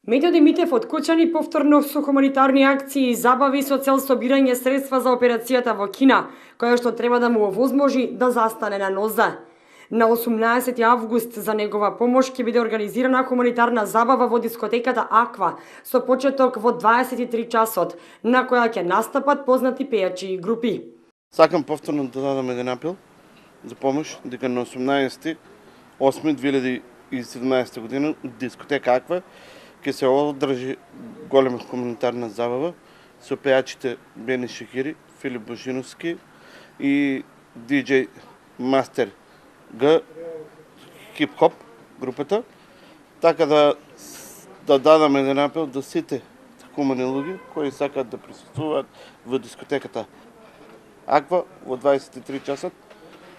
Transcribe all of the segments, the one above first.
Методи Митев од Кочани повторно со хуманитарни акции и забави со цел собирање средства за операцијата во Кина, која што треба да му овозможи да застане на нозе. На 18 август за негова помош ќе биде организирана хуманитарна забава во дискотеката Аква со почеток во 23 часот, на која ќе настапат познати пејачи и групи. Сакам повторно да дадам еден апел за помош, дека на 18.08.2017 година дискотека Аква ќе се одржи голема хуманитарна забава со пејачите Бени Шекири, Филип Божиновски и DJ Мастер Г, хип-хоп групата, така да дадам еден апел да сите хумани луѓе кои сакаат да присуствуваат во дискотеката Аква во 23 часот,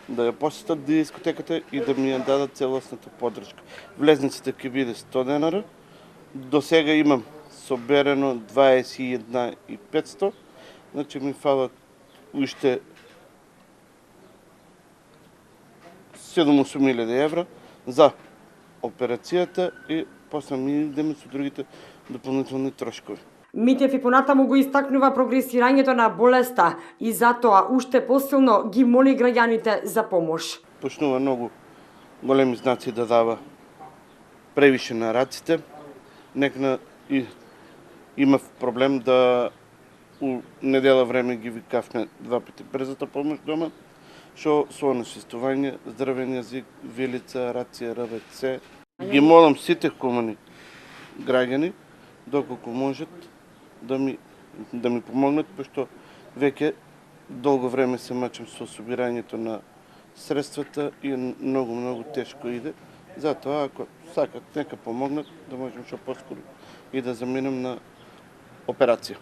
да ја посетат дискотеката и да ми ја дадат целосната поддршка. Влезниците ќе биде 100 денара. До сега имам соберено 21.500, значи ми фалат уште 7-8.000 евра за операцијата и после ми идеме со другите дополнителни трошкови. Митев и понатаму го истакнува прогресирањето на болеста и затоа уште посилно ги моли граѓаните за помош. Почнува многу големи знаци да дава превише на раците. Некна и има проблем да у недела време ги викавме 2 пати брзата помош дома, што со онесвестување, здравен јазик, вилица, рација, РВЦ. Ги молам сите хумани граѓани, доколку можат, да ми помогнат, пошто веќе долго време се мачам со собирањето на средствата и многу тешко иде. Затоа, ако сакат, нека помогнат да можем што поскоро и да заминем на операција.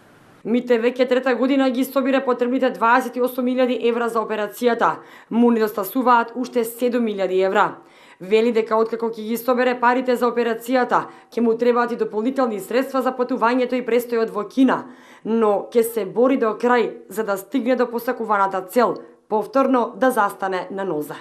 Мите веќе трета година ги собира потребните 28.000 евра за операцијата. Му недостасуваат уште 7.000 евра. Вели дека откако ќе ги собере парите за операцијата, ќе му требаат и дополнителни средства за патувањето и престојот во Кина, но ќе се бори до крај за да стигне до посакуваната цел, повторно да застане на нозе.